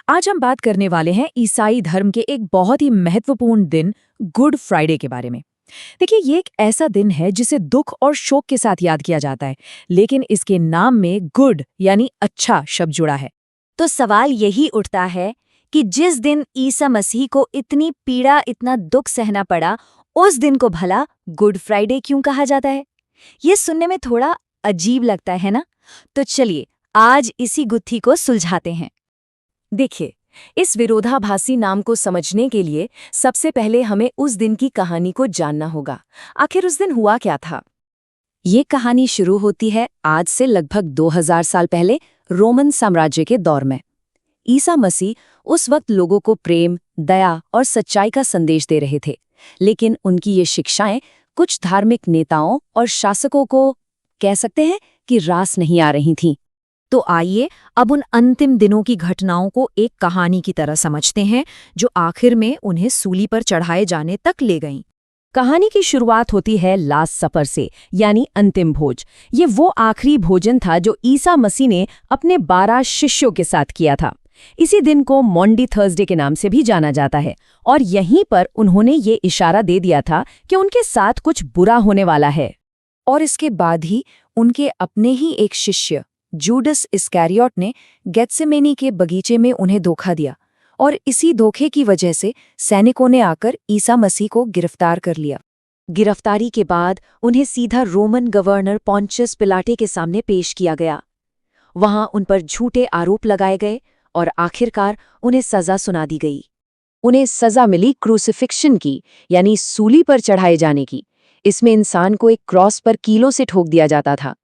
आज हम बात करने वाले हैं ईसाई धर्म के एक बहुत ही महत्वपूर्ण दिन गुड फ्राइडे के बारे में। देखिए, ये एक ऐसा दिन है जिसे दुख और शोक के साथ याद किया जाता है, लेकिन इसके नाम में गुड यानी अच्छा शब्द जुड़ा है। तो सवाल यही उठता है कि जिस दिन ईसा मसीह को इतनी पीड़ा, इतना दुख सहना पड़ा, उस दिन को भला गुड फ्राइडे क्यों कहा जाता है? ये सुनने में थोड़ा अजीब लगता है ना? तो चलिए आज इसी गुत्थी को सुलझाते हैं। देखिए, इस विरोधाभासी नाम को समझने के लिए सबसे पहले हमें उस दिन की कहानी को जानना होगा। आखिर उस दिन हुआ क्या था? ये कहानी शुरू होती है आज से लगभग 2000 साल पहले रोमन साम्राज्य के दौर में। ईसा मसीह उस वक्त लोगों को प्रेम, दया और सच्चाई का संदेश दे रहे थे, लेकिन उनकी ये शिक्षाएं कुछ धार्मिक नेताओं और शासकों को कह सकते हैं कि रास नहीं आ रही थीं। तो आइए अब उन अंतिम दिनों की घटनाओं को एक कहानी की तरह समझते हैं, जो आखिर में उन्हें सूली पर चढ़ाए जाने तक ले गईं। कहानी की शुरुआत होती है लास्ट सफर से, यानी अंतिम भोज। ये वो आखिरी भोजन था जो ईसा मसीह ने अपने 12 शिष्यों के साथ किया था। इसी दिन को मॉन्डी थर्सडे के नाम से भी जाना जाता है, और यहीं पर उन्होंने ये इशारा दे दिया था कि उनके साथ कुछ बुरा होने वाला है। और इसके बाद ही उनके अपने ही एक शिष्य जूडस इस्कैरियोट ने गेत्सेमेनी के बगीचे में उन्हें धोखा दिया, और इसी धोखे की वजह से सैनिकों ने आकर ईसा मसीह को गिरफ्तार कर लिया। गिरफ्तारी के बाद उन्हें सीधा रोमन गवर्नर पोंटियस पिलाटे के सामने पेश किया गया। वहां उन पर झूठे आरोप लगाए गए और आखिरकार उन्हें सजा सुना दी गई। उन्हें सजा मिली क्रूसिफिक्शन की, यानी सूली पर चढ़ाए जाने की। इसमें इंसान को एक क्रॉस पर कीलों से ठोक दिया जाता था।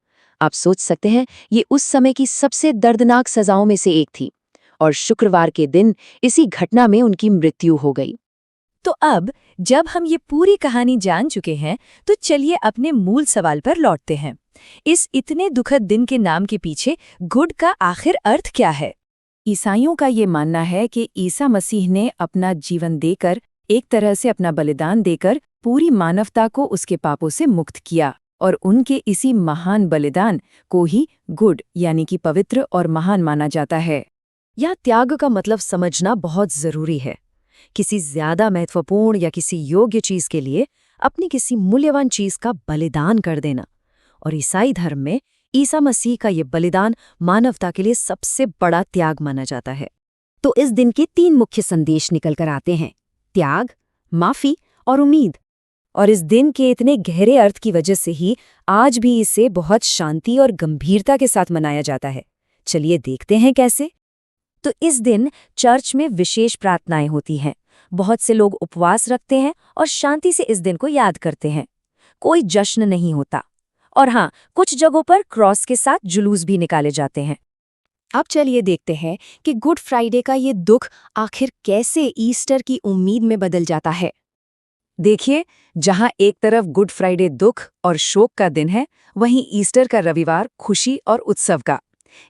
आप सोच सकते हैं, ये उस समय की सबसे दर्दनाक सजाओं में से एक थी, और शुक्रवार के दिन इसी घटना में उनकी मृत्यु हो गई। तो अब जब हम ये पूरी कहानी जान चुके हैं, तो चलिए अपने मूल सवाल पर लौटते हैं। इस इतने दुखद दिन के नाम के पीछे गुड का आखिर अर्थ क्या है? ईसाइयों का ये मानना है कि ईसा मसीह ने अपना जीवन देकर, एक तरह से अपना बलिदान देकर, पूरी मानवता को उसके पापों से मुक्त किया, और उनके इसी महान बलिदान को ही गुड यानी कि पवित्र और महान माना जाता है। यह त्याग का मतलब समझना बहुत जरूरी है। किसी ज्यादा महत्वपूर्ण या किसी योग्य चीज के लिए अपनी किसी मूल्यवान चीज का बलिदान कर देना। और ईसाई धर्म में ईसा मसीह का ये बलिदान मानवता के लिए सबसे बड़ा त्याग माना जाता है। तो इस दिन के 3 मुख्य संदेश निकल कर आते हैं: त्याग, माफी और उम्मीद। और इस दिन के इतने गहरे अर्थ की वजह से ही आज भी इसे बहुत शांति और गंभीरता के साथ मनाया जाता है। चलिए देखते हैं कैसे। तो इस दिन चर्च में विशेष प्रार्थनाएं होती हैं। बहुत से लोग उपवास रखते हैं और शांति से इस दिन को याद करते हैं। कोई जश्न नहीं होता। और हाँ, कुछ जगहों पर क्रॉस के साथ जुलूस भी निकाले जाते हैं। अब चलिए देखते हैं कि गुड फ्राइडे का ये दुख आखिर कैसे ईस्टर की उम्मीद में बदल जाता है। देखिए, जहां एक तरफ गुड फ्राइडे दुख और शोक का दिन है, वहीं ईस्टर का रविवार खुशी और उत्सव का।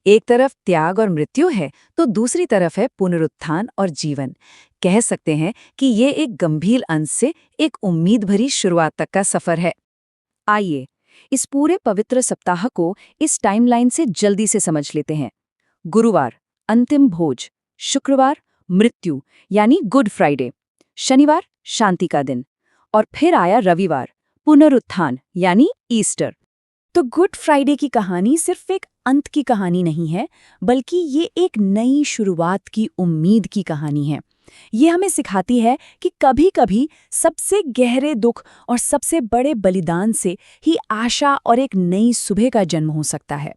एक तरफ त्याग और मृत्यु है, तो दूसरी तरफ है पुनरुत्थान और जीवन। कह सकते हैं कि ये एक गंभीर अंत से एक उम्मीद भरी शुरुआत तक का सफर है। आइए इस पूरे पवित्र सप्ताह को इस टाइमलाइन से जल्दी से समझ लेते हैं। गुरुवार अंतिम भोज, शुक्रवार मृत्यु यानी गुड फ्राइडे, शनिवार शांति का दिन, और फिर आया रविवार पुनरुत्थान यानी ईस्टर। तो गुड फ्राइडे की कहानी सिर्फ एक अंत की कहानी नहीं है, बल्कि ये एक नई शुरुआत की उम्मीद की कहानी है। ये हमें सिखाती है कि कभी-कभी सबसे गहरे दुख और सबसे बड़े बलिदान से ही आशा और एक नई सुबह का जन्म हो सकता है।